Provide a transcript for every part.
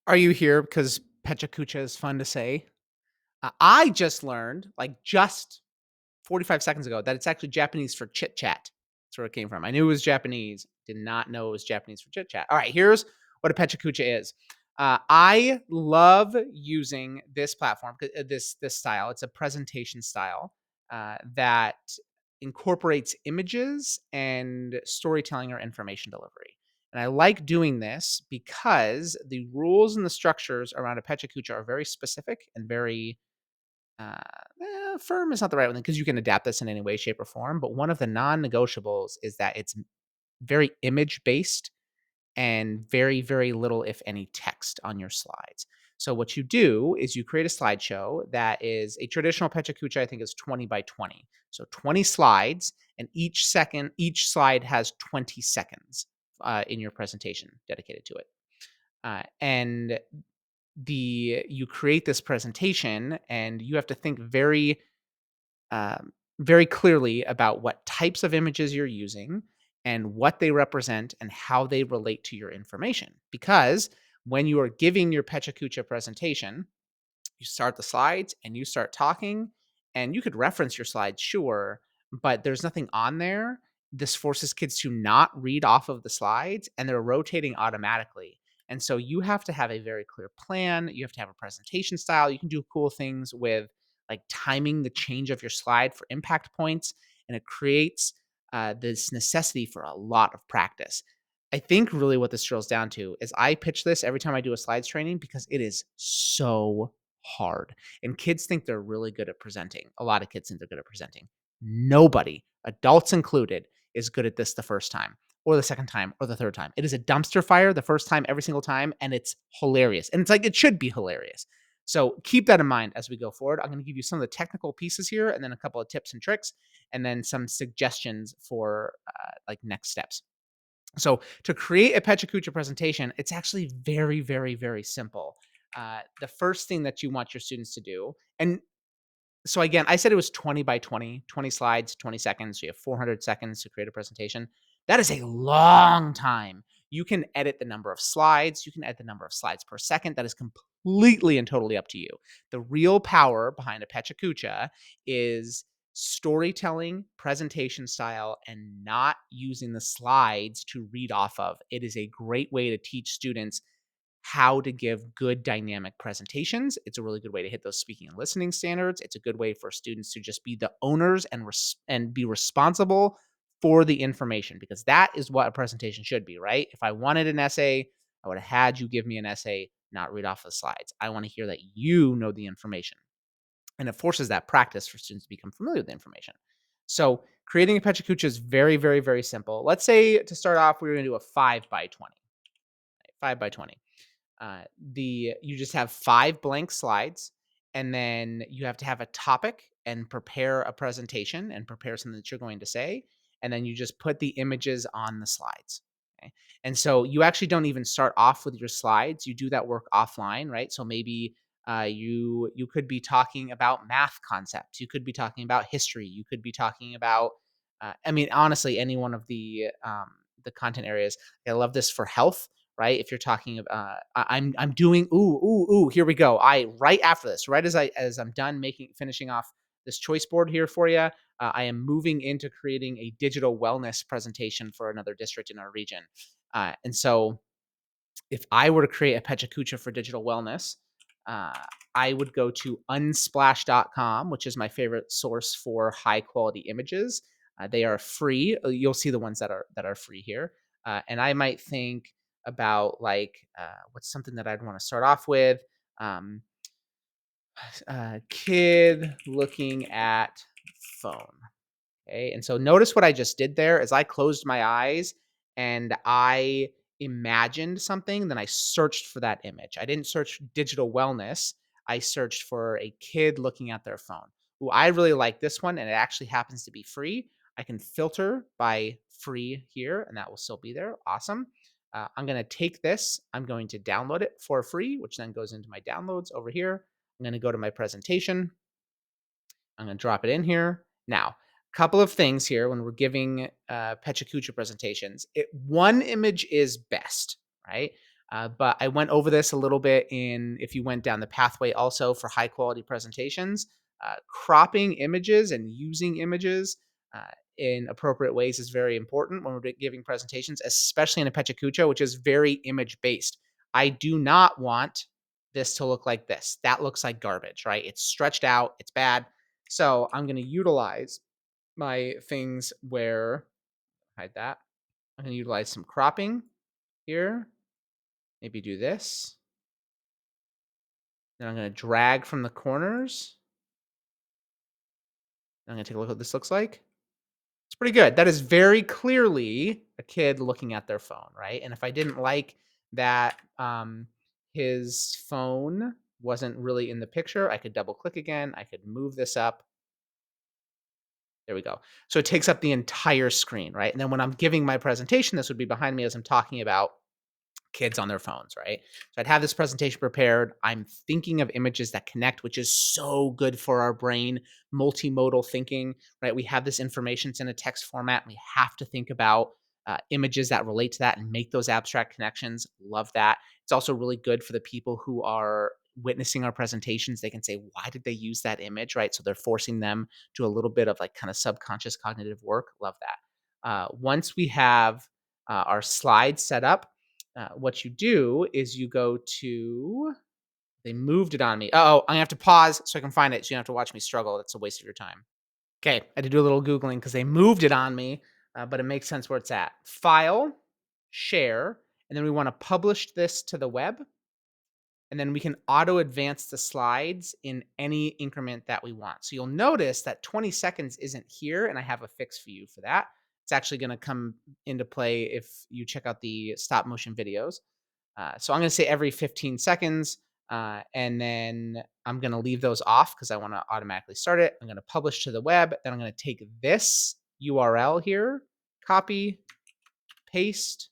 Are you here because Pecha Kucha is fun to say? I just learned, like just 45 seconds ago, that it's actually Japanese for chit chat. That's where it came from. I knew it was Japanese, did not know it was Japanese for chit chat. All right, here's what a Pecha Kucha is. I love using this platform, this style. It's a presentation style that incorporates images and storytelling or information delivery. And I like doing this because the rules and the structures around a Pecha Kucha are very specific and very firm is not the right one because you can adapt this in any way, shape, or form. But one of the non-negotiables is that it's very image based and very, very little, if any, text on your slides. So what you do is you create a slideshow that is a traditional Pecha Kucha, I think is 20 by 20. So 20 slides, and each slide has 20 seconds in your presentation dedicated to it. And you create this presentation, and you have to think very clearly about what types of images you're using and what they represent and how they relate to your information. Because when you are giving your Pecha Kucha presentation, you start the slides and you start talking, and you could reference your slides, sure, but there's nothing on there. This forces kids to not read off of the slides, and they're rotating automatically. And so you have to have a very clear plan. You have to have a presentation style. You can do cool things with like timing the change of your slide for impact points, and it creates this necessity for a lot of practice. I think really what this drills down to is I pitch this every time I do a slides training because it is so hard. And kids think they're really good at presenting. A lot of kids think they're good at presenting. Nobody, adults included, is good at this the first time or the second time or the third time. It is a dumpster fire the first time, every single time, and it's hilarious. And it's like it should be hilarious. So keep that in mind as we go forward. I'm going to give you some of the technical pieces here, and then a couple of tips and tricks, and then some suggestions for like next steps. So to create a Pecha Kucha presentation, it's actually very, very, very simple. The first thing that you want your students to do, and so again, I said it was 20 by 20, 20 slides, 20 seconds. So you have 400 seconds to create a presentation. That is a long time. You can edit the number of slides. You can edit the number of slides per second. That is completely and totally up to you. The real power behind a Pecha Kucha is storytelling, presentation style, and not using the slides to read off of. It is a great way to teach students how to give good dynamic presentations. It's a really good way to hit those speaking and listening standards. It's a good way for students to just be the owners and be responsible for the information, because that is what a presentation should be, right? If I wanted an essay, I would have had you give me an essay, not read off the slides. I want to hear that you know the information. And it forces that practice for students to become familiar with the information. So creating a Pecha Kucha is very, very, very simple. Let's say to start off, we're going to do a 5 by 20. 5 by 20. You just have 5 blank slides, and then you have to have a topic and prepare a presentation and prepare something that you're going to say, and then you just put the images on the slides. Okay? And so you actually don't even start off with your slides. You do that work offline, right? So maybe you could be talking about math concepts. You could be talking about history. You could be talking about I mean, honestly, any one of the content areas. I love this for health, right? If you're talking about, I'm doing, here we go. Right after this, right as I'm done finishing off this choice board here for you, I am moving into creating a digital wellness presentation for another district in our region. And so if I were to create a Pecha Kucha for digital wellness, uh, I would go to unsplash.com, which is my favorite source for high quality images. They are free. You'll see the ones that are free here. And I might think about like what's something that I'd want to start off with. Um, Kid looking at phone. Okay. And so notice what I just did there is I closed my eyes and I imagined something, then I searched for that image. I didn't search digital wellness. I searched for a kid looking at their phone. Ooh, I really like this one, and it actually happens to be free. I can filter by free here, and that will still be there. Awesome. I'm going to take this. I'm going to download it for free, which then goes into my downloads over here. I'm going to go to my presentation. I'm going to drop it in here. Now, a couple of things here when we're giving Pecha Kucha presentations. One image is best, right? But I went over this a little bit if you went down the pathway also for high quality presentations. Cropping images and using images uh, in appropriate ways is very important when we're giving presentations, especially in a Pecha Kucha, which is very image based. I do not want this to look like this. That looks like garbage, right? It's stretched out, it's bad. So I'm going to utilize my things where, hide that. I'm going to utilize some cropping here. Maybe do this. Then I'm going to drag from the corners. I'm going to take a look at what this looks like. It's pretty good. That is very clearly a kid looking at their phone, right? And if I didn't like that his phone wasn't really in the picture, I could double click again. I could move this up. There we go. So it takes up the entire screen, right? And then when I'm giving my presentation, this would be behind me as I'm talking about kids on their phones, right? So I'd have this presentation prepared. I'm thinking of images that connect, which is so good for our brain, multimodal thinking, right? We have this information, it's in a text format. We have to think about images that relate to that and make those abstract connections. Love that. It's also really good for the people who are witnessing our presentations. They can say, why did they use that image, right? So they're forcing them to a little bit of like kind of subconscious cognitive work. Love that. Once we have our slides set up, what you do is you go to, they moved it on me. Oh, I'm gonna have to pause so I can find it. So you don't have to watch me struggle. That's a waste of your time. Okay, I had to do a little Googling because they moved it on me, but it makes sense where it's at. File, share, and then we want to publish this to the web. And then we can auto advance the slides in any increment that we want. So you'll notice that 20 seconds isn't here, and I have a fix for you for that. It's actually going to come into play if you check out the stop motion videos. So I'm going to say every 15 seconds, and then I'm going to leave those off because I want to automatically start it. I'm going to publish to the web. Then I'm going to take this URL here, copy, paste,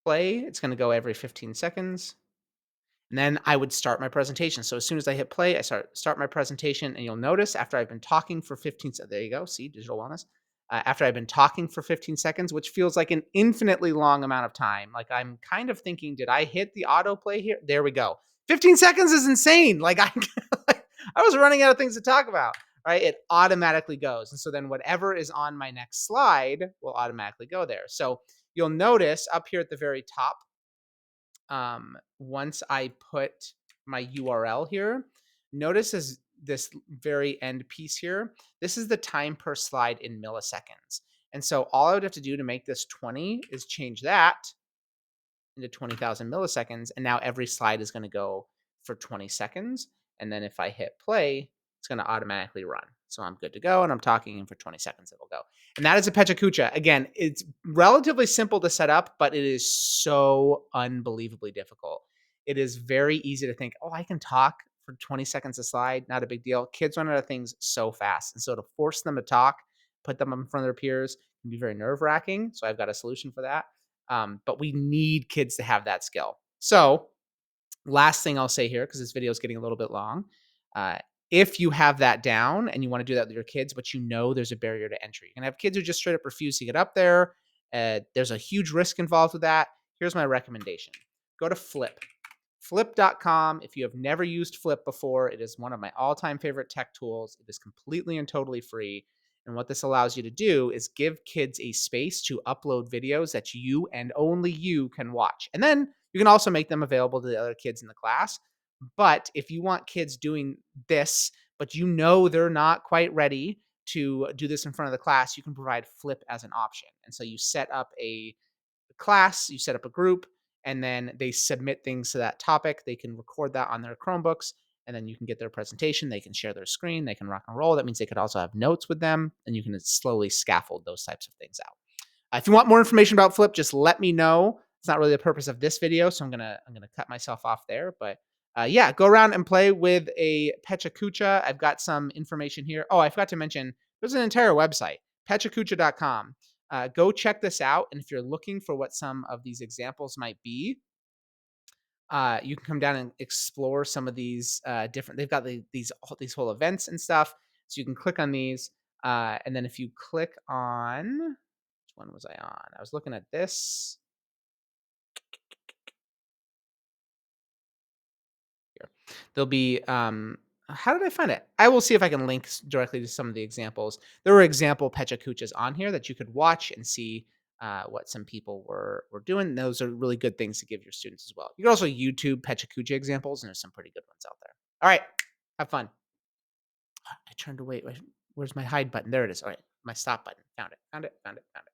play. It's going to go every 15 seconds. And then I would start my presentation. So as soon as I hit play, I start my presentation, and you'll notice after I've been talking for 15 seconds, there you go, see, digital wellness. After I've been talking for 15 seconds, which feels like an infinitely long amount of time, like I'm kind of thinking, did I hit the autoplay here? There we go. 15 seconds is insane. Like I was running out of things to talk about, right? It automatically goes. And so then whatever is on my next slide will automatically go there. So you'll notice up here at the very top, once I put my URL here, notice this very end piece here. This is the time per slide in milliseconds. And so all I would have to do to make this 20 is change that into 20,000 milliseconds. And now every slide is going to go for 20 seconds. And then if I hit play, it's going to automatically run. So I'm good to go. And I'm talking, and for 20 seconds, it'll go. And that is a Pecha Kucha. Again, it's relatively simple to set up, but it is so unbelievably difficult. It is very easy to think, oh, I can talk for 20 seconds a slide. Not a big deal. Kids run out of things so fast. And so to force them to talk, put them in front of their peers, can be very nerve wracking. So I've got a solution for that. But we need kids to have that skill. So last thing I'll say here, because this video is getting a little bit long, uh, if you have that down and you want to do that with your kids, but you know there's a barrier to entry, you can have kids who just straight up refuse to get up there. There's a huge risk involved with that. Here's my recommendation. Go to Flip. Flip.com. If you have never used Flip before, it is one of my all-time favorite tech tools. It is completely and totally free. And what this allows you to do is give kids a space to upload videos that you and only you can watch. And then you can also make them available to the other kids in the class. But if you want kids doing this, but you know they're not quite ready to do this in front of the class, you can provide Flip as an option. And so you set up a class, you set up a group, and then they submit things to that topic. They can record that on their Chromebooks, and then you can get their presentation. They can share their screen. They can rock and roll. That means they could also have notes with them, and you can slowly scaffold those types of things out. If you want more information about Flip, just let me know. It's not really the purpose of this video, so I'm gonna cut myself off there. But yeah, go around and play with a Pecha Kucha. I've got some information here. Oh, I forgot to mention there's an entire website, pechakucha.com. Go check this out, and if you're looking for what some of these examples might be, you can come down and explore some of these different. They've got these whole events and stuff, so you can click on these, and then if you click on, which one was I on? I was looking at this. There'll be, how did I find it? I will see if I can link directly to some of the examples. There were example Pecha Kuchas on here that you could watch and see what some people were doing. Those are really good things to give your students as well. You can also YouTube Pecha Kucha examples, and there's some pretty good ones out there. All right, have fun. I turned away. Where's my hide button? There it is. All right, my stop button. Found it. Found it. Found it. Found it.